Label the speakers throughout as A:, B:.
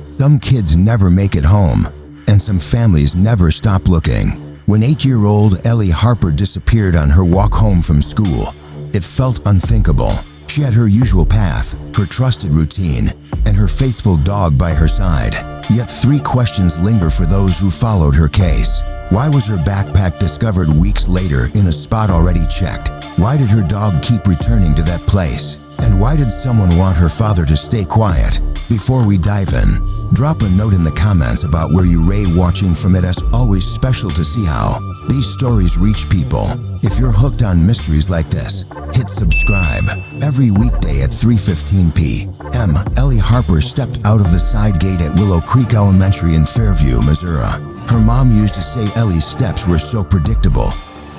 A: Some kids never make it home, and some families never stop looking. When 8-year-old Ellie Harper disappeared on her walk home from school, it felt unthinkable. She had her usual path, her trusted routine, and her faithful dog by her side. Yet 3 questions linger for those who followed her case. Why was her backpack discovered weeks later in a spot already checked? Why did her dog keep returning to that place? And why did someone want her father to stay quiet? Before we dive in, drop a note in the comments about where you ray watching from. It is always special to see how these stories reach people. If you're hooked on mysteries like this, hit subscribe. Every weekday at 3:15 p.m., Ellie Harper stepped out of the side gate at Willow Creek Elementary in Fairview, Missouri. Her mom used to say Ellie's steps were so predictable,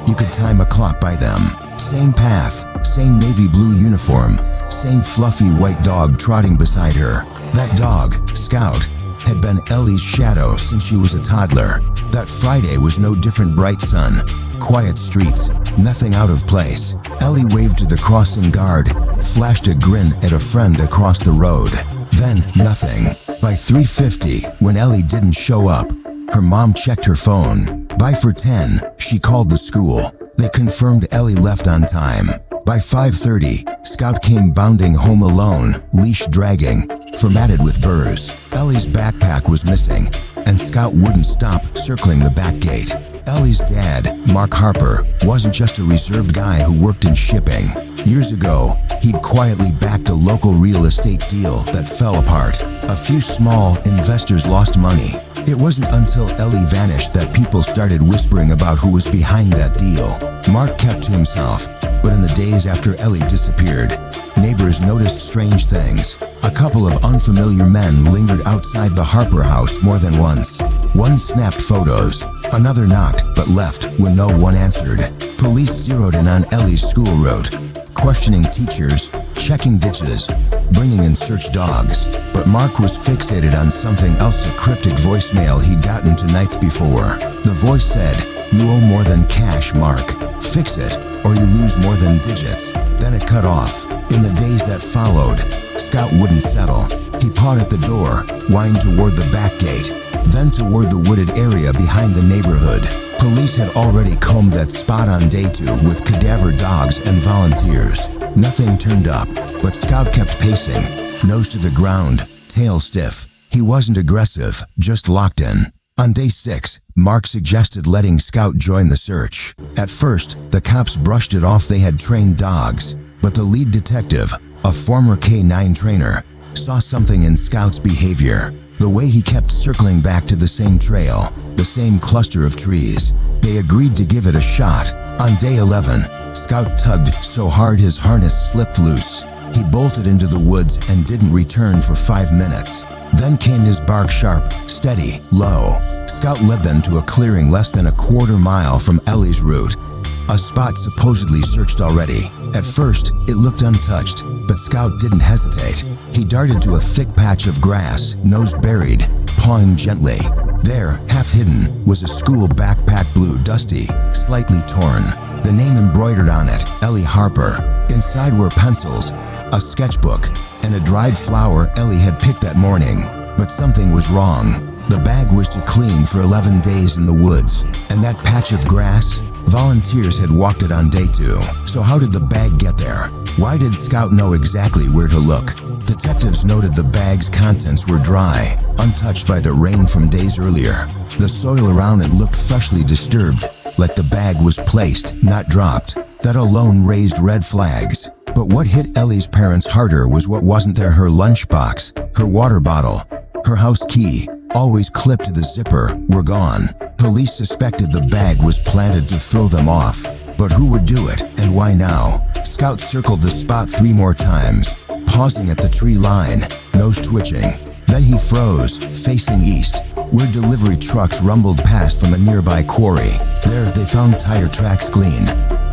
A: you could time a clock by them. Same path, same navy blue uniform, same fluffy white dog trotting beside her. That dog, Scout, had been Ellie's shadow since she was a toddler. That Friday was no different. Bright sun, quiet streets, nothing out of place. Ellie waved to the crossing guard, flashed a grin at a friend across the road. Then nothing. By 3:50, when Ellie didn't show up, her mom checked her phone. By 4:10, she called the school. They confirmed Ellie left on time. By 5:30, Scout came bounding home alone, leash dragging, formatted with burrs. Ellie's backpack was missing, and Scout wouldn't stop circling the back gate. Ellie's dad, Mark Harper, wasn't just a reserved guy who worked in shipping. Years ago, he'd quietly backed a local real estate deal that fell apart. A few small investors lost money. It wasn't until Ellie vanished that people started whispering about who was behind that deal. Mark kept to himself, but in the days after Ellie disappeared, neighbors noticed strange things. A couple of unfamiliar men lingered outside the Harper house more than once. One snapped photos, another knocked but left when no one answered. Police zeroed in on Ellie's school route, questioning teachers, checking ditches, bringing in search dogs. But Mark was fixated on something else, a cryptic voicemail he'd gotten 2 nights before. The voice said, "You owe more than cash, Mark. Fix it, or you lose more than digits." Then it cut off. In the days that followed, Scout wouldn't settle. He pawed at the door, whined toward the back gate, then toward the wooded area behind the neighborhood. Police had already combed that spot on day 2 with cadaver dogs and volunteers. Nothing turned up, but Scout kept pacing, nose to the ground, tail stiff. He wasn't aggressive, just locked in. On day 6, Mark suggested letting Scout join the search. At first, the cops brushed it off. They had trained dogs. But the lead detective, a former K-9 trainer, saw something in Scout's behavior. The way he kept circling back to the same trail, the same cluster of trees. They agreed to give it a shot. On day 11, Scout tugged so hard his harness slipped loose. He bolted into the woods and didn't return for 5 minutes. Then came his bark, sharp, steady, low. Scout led them to a clearing less than a quarter-mile from Ellie's route, a spot supposedly searched already. At first, it looked untouched, but Scout didn't hesitate. He darted to a thick patch of grass, nose buried, pawing gently. There, half hidden, was a school backpack, blue, dusty, slightly torn. The name embroidered on it, Ellie Harper. Inside were pencils, a sketchbook, and a dried flower Ellie had picked that morning. But something was wrong. The bag was too clean for 11 days in the woods, and that patch of grass, volunteers had walked it on day 2. So how did the bag get there? Why did Scout know exactly where to look? Detectives noted the bag's contents were dry, untouched by the rain from days earlier. The soil around it looked freshly disturbed, like the bag was placed, not dropped. That alone raised red flags. But what hit Ellie's parents harder was what wasn't there: her lunchbox, her water bottle, her house key, always clipped to the zipper, were gone. Police suspected the bag was planted to throw them off. But who would do it, and why now? Scout circled the spot 3 more times, pausing at the tree line, nose twitching. Then he froze, facing east, where delivery trucks rumbled past from a nearby quarry. There, they found tire tracks clean.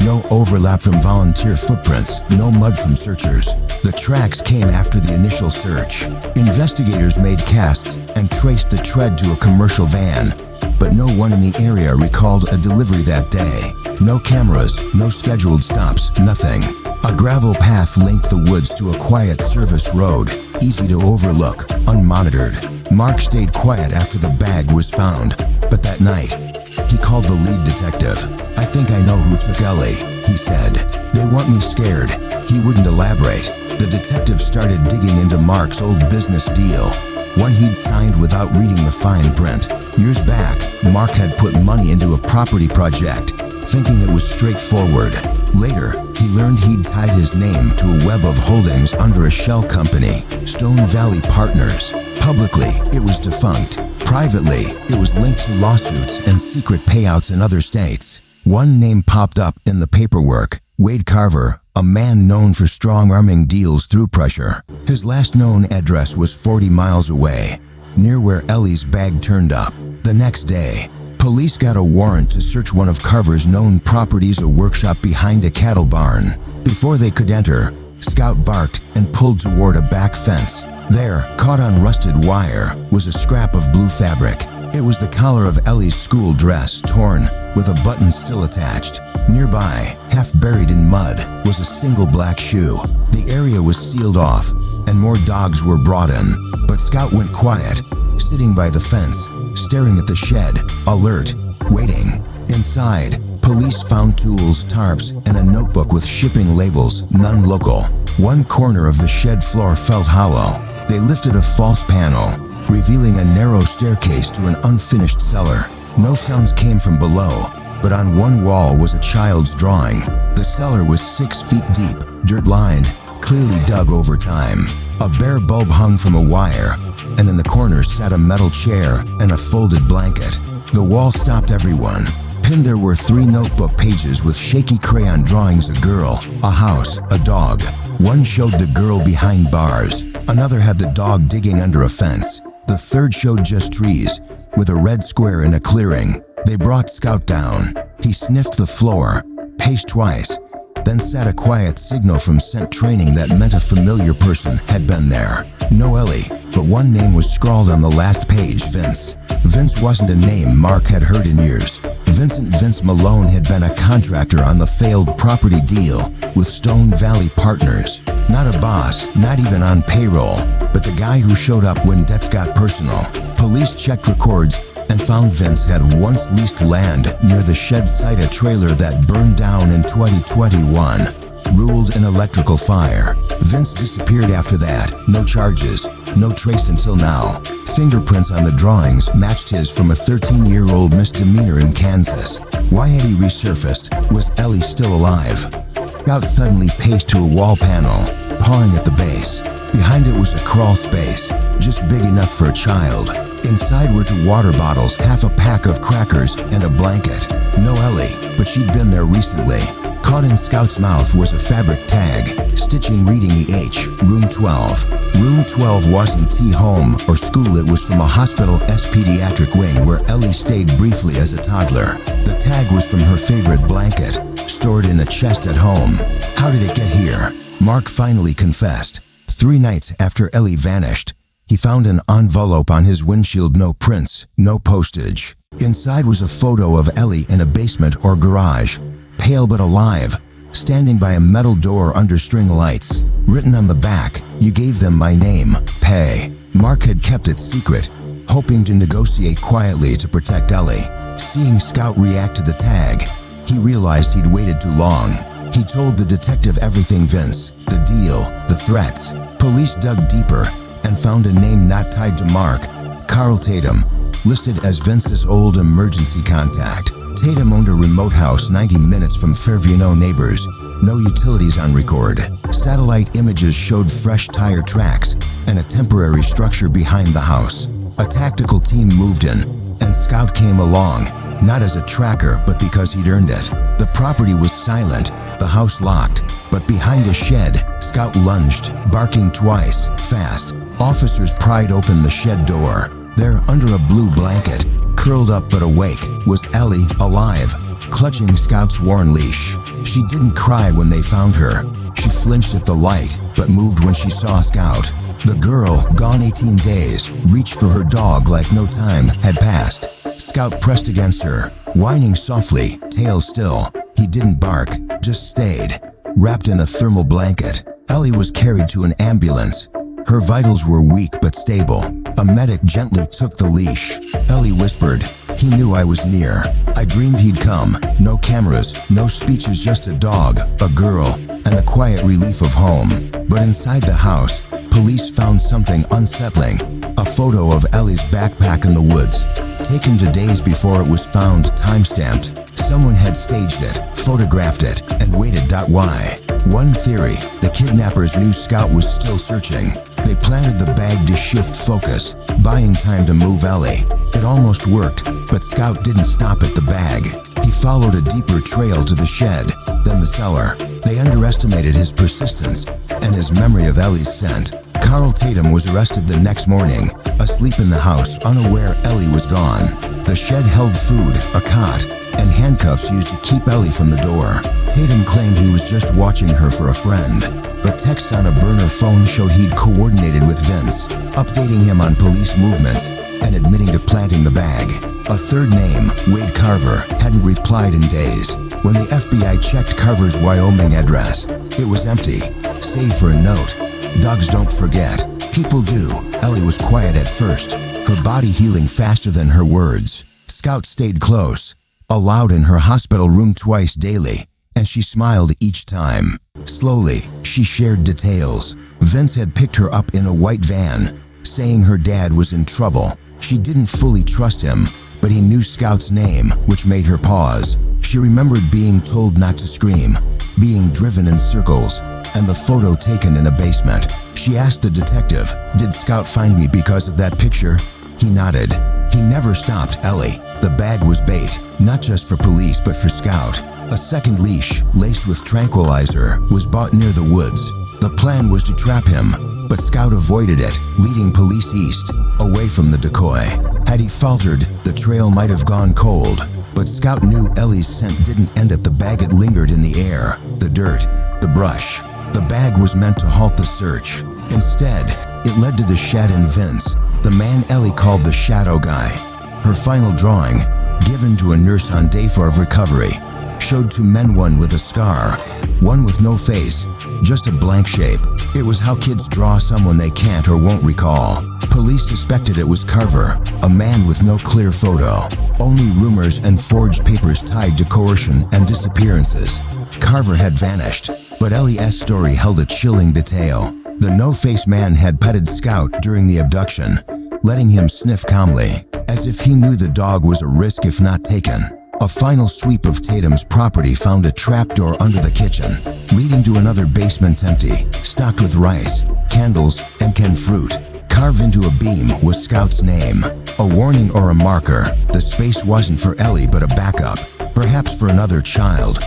A: No overlap from volunteer footprints, no mud from searchers. The tracks came after the initial search. Investigators made casts and traced the tread to a commercial van, but no one in the area recalled a delivery that day. No cameras, no scheduled stops, nothing. A gravel path linked the woods to a quiet service road, easy to overlook, unmonitored. Mark stayed quiet after the bag was found, but that night, he called the lead detective. "I think I know who took Ellie," he said. "They want me scared." He wouldn't elaborate. The detective started digging into Mark's old business deal, one he'd signed without reading the fine print. Years back, Mark had put money into a property project, thinking it was straightforward. Later, he learned he'd tied his name to a web of holdings under a shell company, Stone Valley Partners. Publicly, it was defunct. Privately, it was linked to lawsuits and secret payouts in other states. One name popped up in the paperwork: Wade Carver, a man known for strong-arming deals through pressure. His last known address was 40 miles away, near where Ellie's bag turned up. The next day, police got a warrant to search one of Carver's known properties, a workshop behind a cattle barn. Before they could enter, Scout barked and pulled toward a back fence. There, caught on rusted wire, was a scrap of blue fabric. It was the collar of Ellie's school dress, torn, with a button still attached. Nearby, half buried in mud, was a single black shoe. The area was sealed off, and more dogs were brought in. But Scout went quiet, sitting by the fence, staring at the shed, alert, waiting. Inside, police found tools, tarps, and a notebook with shipping labels, none local. One corner of the shed floor felt hollow. They lifted a false panel, revealing a narrow staircase to an unfinished cellar. No sounds came from below, but on one wall was a child's drawing. The cellar was 6 feet deep, dirt-lined, clearly dug over time. A bare bulb hung from a wire, and in the corner sat a metal chair and a folded blanket. The wall stopped everyone. Pinned there were 3 notebook pages with shaky crayon drawings: a girl, a house, a dog. One showed the girl behind bars. Another had the dog digging under a fence. The third showed just trees, with a red square in a clearing. They brought Scout down. He sniffed the floor, paced twice, then sat a quiet signal from scent training that meant a familiar person had been there. No Ellie, but one name was scrawled on the last page: Vince. Vince wasn't a name Mark had heard in years. Vince Malone had been a contractor on the failed property deal with Stone Valley Partners. Not a boss, not even on payroll, but the guy who showed up when death got personal. Police checked records and found Vince had once leased land near the shed site, a trailer that burned down in 2021. Ruled an electrical fire. Vince disappeared after that. No charges, no trace until now. Fingerprints on the drawings matched his from a 13-year-old misdemeanor in Kansas. Why had he resurfaced? Was Ellie still alive? Scout suddenly paced to a wall panel, pawing at the base. Behind it was a crawl space, just big enough for a child. Inside were 2 water bottles, half a pack of crackers, and a blanket. No Ellie, but she'd been there recently. Caught in Scout's mouth was a fabric tag, stitching reading EH, room 12. Room 12 wasn't home or school, it was from a hospital pediatric wing where Ellie stayed briefly as a toddler. The tag was from her favorite blanket, stored in a chest at home. How did it get here? Mark finally confessed. 3 nights after Ellie vanished, he found an envelope on his windshield, no prints, no postage. Inside was a photo of Ellie in a basement or garage, pale but alive, standing by a metal door under string lights. Written on the back, "You gave them my name, pay." Mark had kept it secret, hoping to negotiate quietly to protect Ellie. Seeing Scout react to the tag, he realized he'd waited too long. He told the detective everything: Vince, the deal, the threats. Police dug deeper and found a name not tied to Mark: Carl Tatum, listed as Vince's old emergency contact. Tatum owned a remote house 90 minutes from Fairview. No neighbors, no utilities on record. Satellite images showed fresh tire tracks and a temporary structure behind the house. A tactical team moved in, and Scout came along, not as a tracker, but because he'd earned it. The property was silent, the house locked, but behind a shed, Scout lunged, barking twice, fast. Officers pried open the shed door. There, under a blue blanket, curled up but awake, was Ellie, alive, clutching Scout's worn leash. She didn't cry when they found her. She flinched at the light, but moved when she saw Scout. The girl, gone 18 days, reached for her dog like no time had passed. Scout pressed against her, whining softly, tail still. He didn't bark, just stayed. wrapped in a thermal blanket. Ellie was carried to an ambulance. Her vitals were weak but stable. A medic gently took the leash. Ellie whispered, "He knew I was near. I dreamed he'd come. No cameras, no speeches, just a dog, a girl, and the quiet relief of home." But inside the house, police found something unsettling. A photo of Ellie's backpack in the woods, taken 2 days before it was found, time-stamped. Someone had staged it, photographed it, and waited. Why? One theory, the kidnappers knew Scout was still searching. They planted the bag to shift focus, buying time to move Ellie. It almost worked, but Scout didn't stop at the bag. He followed a deeper trail to the shed, then the cellar. They underestimated his persistence and his memory of Ellie's scent. Carl Tatum was arrested the next morning, asleep in the house, unaware Ellie was gone. The shed held food, a cot, and handcuffs used to keep Ellie from the door. Tatum claimed he was just watching her for a friend, but texts on a burner phone showed he'd coordinated with Vince, updating him on police movements and admitting to planting the bag. A third name, Wade Carver, hadn't replied in days. When the FBI checked Carver's Wyoming address, it was empty, save for a note. "Dogs don't forget. People do." Ellie was quiet at first, her body healing faster than her words. Scout stayed close, allowed in her hospital room twice daily, and she smiled each time. Slowly, she shared details. Vince had picked her up in a white van, saying her dad was in trouble. She didn't fully trust him, but he knew Scout's name, which made her pause. She remembered being told not to scream, being driven in circles, and the photo taken in a basement. She asked the detective, "Did Scout find me because of that picture?" He nodded. He never stopped Ellie. The bag was bait, not just for police but for Scout. A second leash, laced with tranquilizer, was bought near the woods. The plan was to trap him, but Scout avoided it, leading police east, away from the decoy. Had he faltered, the trail might have gone cold. But Scout knew Ellie's scent didn't end at the bag. It lingered in the air, the dirt, the brush. The bag was meant to halt the search. Instead, it led to the shed and Vince, the man Ellie called the shadow guy. Her final drawing, given to a nurse on day 4 of recovery, showed 2 men, one with a scar, one with no face, just a blank shape. It was how kids draw someone they can't or won't recall. Police suspected it was Carver, a man with no clear photo, only rumors and forged papers tied to coercion and disappearances. Carver had vanished, but Ellie's story held a chilling detail. The no-face man had petted Scout during the abduction, letting him sniff calmly, as if he knew the dog was a risk if not taken. A final sweep of Tatum's property found a trapdoor under the kitchen, leading to another basement empty, stocked with rice, candles, and canned fruit. Carved into a beam was Scout's name, a warning or a marker. The space wasn't for Ellie but a backup, perhaps for another child.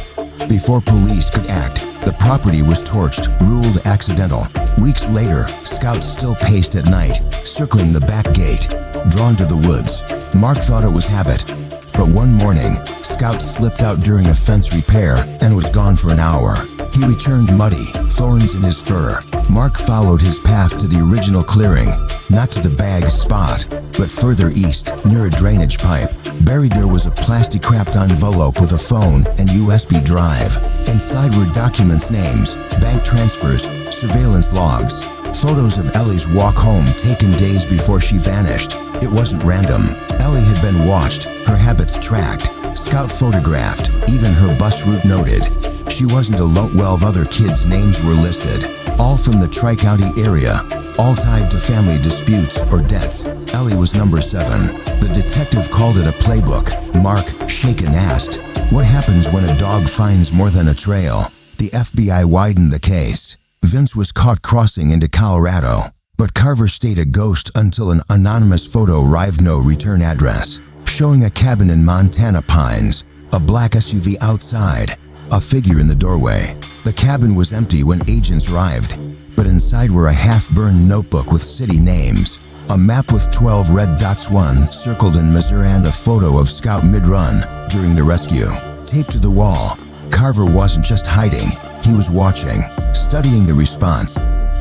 A: Before police could act, the property was torched, ruled accidental. Weeks later, Scout still paced at night, circling the back gate, drawn to the woods. Mark thought it was habit. But one morning, Scout slipped out during a fence repair and was gone for an hour. He returned muddy, thorns in his fur. Mark followed his path to the original clearing, not to the bag's spot, but further east, near a drainage pipe. Buried there was a plastic-wrapped envelope with a phone and USB drive. Inside were documents, names, bank transfers, surveillance logs, photos of Ellie's walk home taken days before she vanished. It wasn't random. Ellie had been watched, her habits tracked, Scout photographed, even her bus route noted. She wasn't alone. 12 other kids' names were listed, all from the Tri-County area, all tied to family disputes or debts. Ellie was number 7. The detective called it a playbook. Mark, shaken, asked, "What happens when a dog finds more than a trail?" The FBI widened the case. Vince was caught crossing into Colorado, but Carver stayed a ghost until an anonymous photo arrived, no return address, showing a cabin in Montana Pines, a black SUV outside, a figure in the doorway. The cabin was empty when agents arrived, but inside were a half-burned notebook with city names, a map with 12 red dots, one circled in Missouri, and a photo of Scout mid-run during the rescue. Taped to the wall, Carver wasn't just hiding, he was watching, studying the response.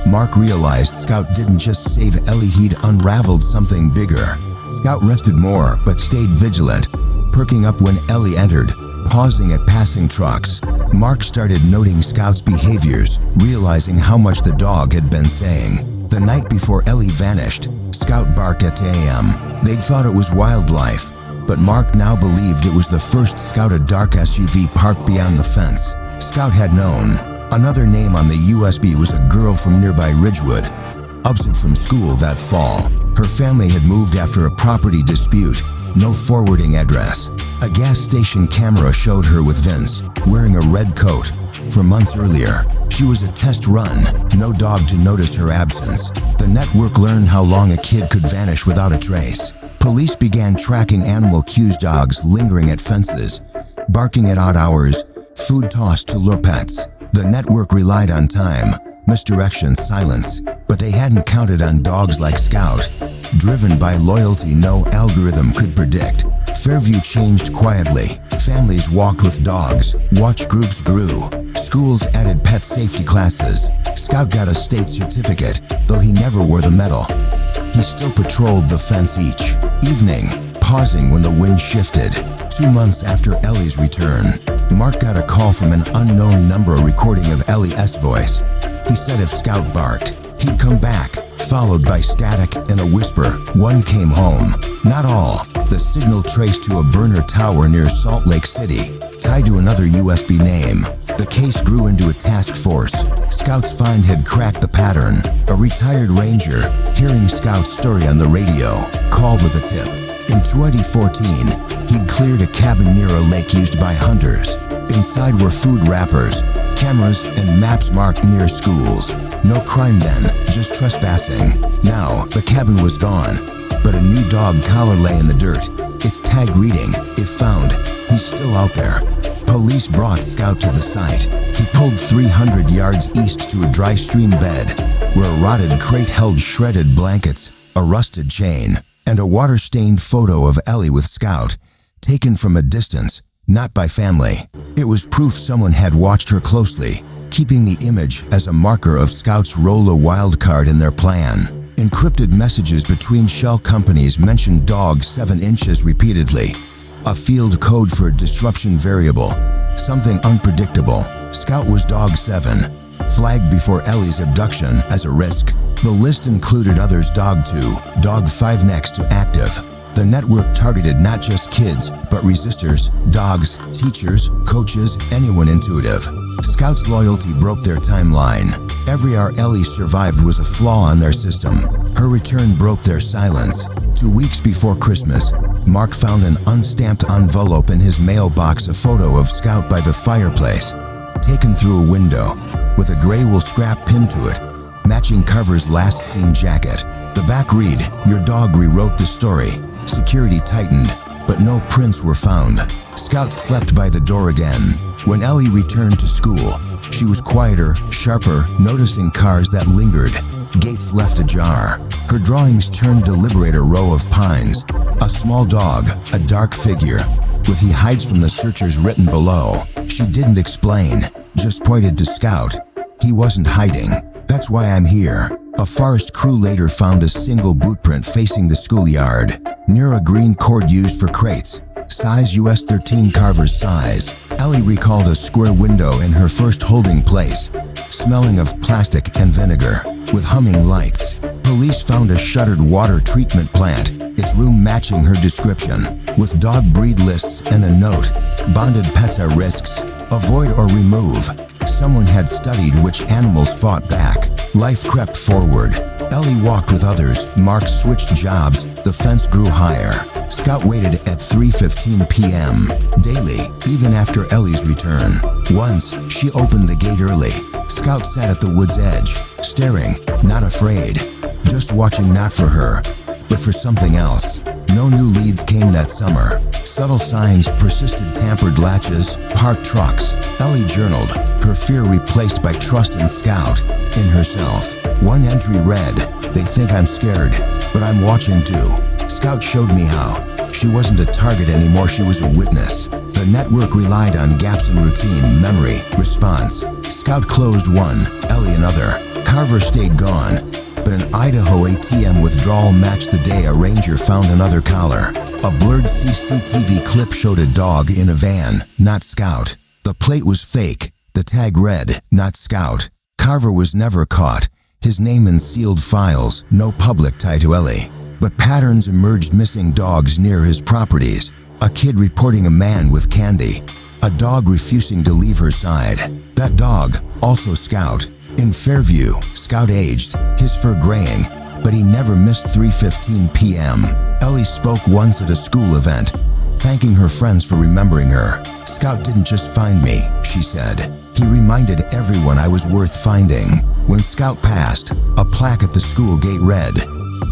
A: Mark realized Scout didn't just save Ellie, he'd unraveled something bigger. Scout rested more, but stayed vigilant, perking up when Ellie entered, pausing at passing trucks. Mark started noting Scout's behaviors, realizing how much the dog had been saying. The night before Ellie vanished, Scout barked at 2 a.m. They'd thought it was wildlife, but Mark now believed it was the first Scouted dark SUV parked beyond the fence. Scout had known. Another name on the USB was a girl from nearby Ridgewood, absent from school that fall. Her family had moved after a property dispute. No forwarding address. A gas station camera showed her with Vince, wearing a red coat. For months earlier, she was a test run, no dog to notice her absence. The network learned how long a kid could vanish without a trace. Police began tracking animal cues dogs lingering at fences, barking at odd hours, food tossed to lure pets. The network relied on time, misdirection, silence, but they hadn't counted on dogs like Scout, driven by loyalty no algorithm could predict. Fairview changed quietly. Families walked with dogs. Watch groups grew. Schools added pet safety classes. Scout got a state certificate, though he never wore the medal. He still patrolled the fence each evening, pausing when the wind shifted. 2 months after Ellie's return, Mark got a call from an unknown number, a recording of Ellie's voice. He said if Scout barked, he'd come back, followed by static and a whisper. One came home. Not all. The signal traced to a burner tower near Salt Lake City, tied to another USB name. The case grew into a task force. Scout's find had cracked the pattern. A retired ranger, hearing Scout's story on the radio, called with a tip. In 2014, he'd cleared a cabin near a lake used by hunters. Inside were food wrappers, cameras, and maps marked near schools. No crime then, just trespassing. Now, the cabin was gone, but a new dog collar lay in the dirt. Its tag reading, if found, he's still out there. Police brought Scout to the site. He pulled 300 yards east to a dry stream bed, where a rotted crate held shredded blankets, a rusted chain, and a water-stained photo of Ellie with Scout, taken from a distance, not by family. It was proof someone had watched her closely, keeping the image as a marker of Scout's role, a wild card in their plan. Encrypted messages between shell companies mentioned dog 7 inches repeatedly, a field code for a disruption variable, something unpredictable. Scout was dog 7, flagged before Ellie's abduction as a risk. The list included others: dog 2, dog 5 next to active. The network targeted not just kids, but resistors, dogs, teachers, coaches, anyone intuitive. Scout's loyalty broke their timeline. Every hour Ellie survived was a flaw on their system. Her return broke their silence. 2 weeks before Christmas, Mark found an unstamped envelope in his mailbox, a photo of Scout by the fireplace, taken through a window, with a gray wool scrap pinned to it, matching Carver's last seen jacket. The back read, "Your dog rewrote the story." Security tightened, but no prints were found. Scout slept by the door again. When Ellie returned to school, she was quieter, sharper, noticing cars that lingered, gates left ajar. Her drawings turned deliberate, a row of pines, a small dog, a dark figure, with "he hides from the searchers" written below. She didn't explain, just pointed to Scout. He wasn't hiding. "That's why I'm here." A forest crew later found a single boot print facing the schoolyard, near a green cord used for crates, size US 13, Carver's size. Ellie recalled a square window in her first holding place, smelling of plastic and vinegar, with humming lights. Police found a shuttered water treatment plant, its room matching her description, with dog breed lists and a note: "Bonded pets are risks. Avoid or remove." Someone had studied which animals fought back. Life crept forward. Ellie walked with others. Mark switched jobs. The fence grew higher. Scout waited at 3:15 p.m. daily, even after Ellie's return. Once, she opened the gate early. Scout sat at the wood's edge, staring, not afraid, just watching, not for her, but for something else. No new leads came that summer. Subtle signs persisted: tampered latches, parked trucks. Ellie journaled, her fear replaced by trust in Scout, in herself. One entry read, "They think I'm scared, but I'm watching too. Scout showed me how." She wasn't a target anymore, she was a witness. The network relied on gaps in routine, memory, response. Scout closed one, Ellie another. Carver stayed gone, but an Idaho ATM withdrawal matched the day a ranger found another collar. A blurred CCTV clip showed a dog in a van, not Scout. The plate was fake. The tag read, "Not Scout." Carver was never caught. His name in sealed files, no public tie to Ellie. But patterns emerged: missing dogs near his properties, a kid reporting a man with candy, a dog refusing to leave her side. That dog, also Scout. In Fairview, Scout aged, his fur graying, but he never missed 3:15 p.m. Ellie spoke once at a school event, thanking her friends for remembering her. "Scout didn't just find me," she said. "He reminded everyone I was worth finding." When Scout passed, a plaque at the school gate read,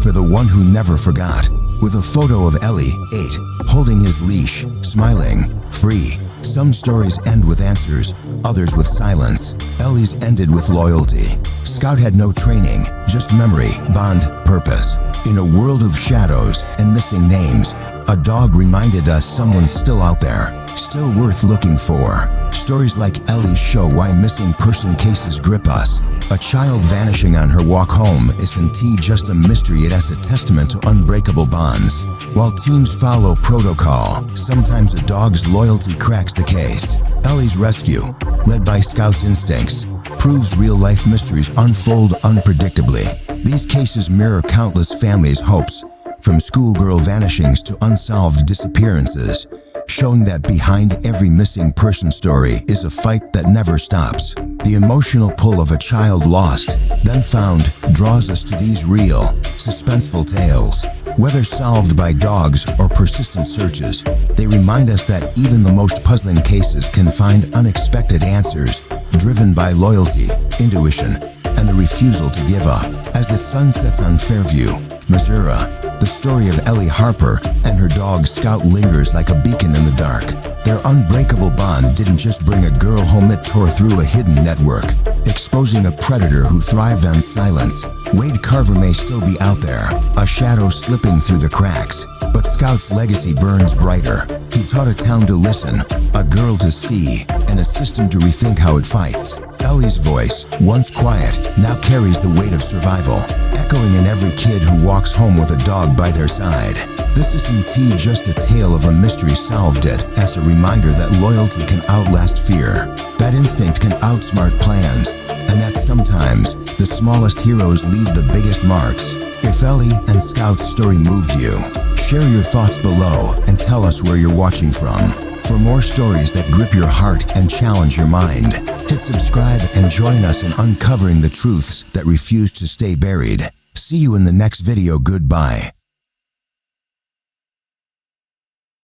A: "For the one who never forgot," with a photo of Ellie, 8, holding his leash, smiling, free. Some stories end with answers, others with silence. Ellie's ended with loyalty. Scout had no training, just memory, bond, purpose. In a world of shadows and missing names, a dog reminded us someone's still out there, still worth looking for. Stories like Ellie's show why missing person cases grip us. A child vanishing on her walk home isn't just a mystery, it is a testament to unbreakable bonds. While teams follow protocol, sometimes a dog's loyalty cracks the case. Ellie's rescue, led by Scout's instincts, proves real-life mysteries unfold unpredictably. These cases mirror countless families' hopes, from schoolgirl vanishings to unsolved disappearances, showing that behind every missing person story is a fight that never stops. The emotional pull of a child lost, then found, draws us to these real, suspenseful tales. Whether solved by dogs or persistent searches, they remind us that even the most puzzling cases can find unexpected answers, driven by loyalty, intuition, and the refusal to give up. As the sun sets on Fairview, Missouri, the story of Ellie Harper and her dog Scout lingers like a beacon in the dark. Their unbreakable bond didn't just bring a girl home, it tore through a hidden network, exposing a predator who thrived on silence. Wade Carver may still be out there, a shadow slipping through the cracks, but Scout's legacy burns brighter. He taught a town to listen, a girl to see, and a system to rethink how it fights. Ellie's voice, once quiet, now carries the weight of survival, echoing in every kid who walks home with a dog by their side. This isn't just a tale of a mystery solved, it as a reminder that loyalty can outlast fear, that instinct can outsmart plans, and that sometimes the smallest heroes leave the biggest marks. If Ellie and Scout's story moved you, share your thoughts below and tell us where you're watching from. For more stories that grip your heart and challenge your mind, hit subscribe and join us in uncovering the truths that refuse to stay buried. See you in the next video. Goodbye.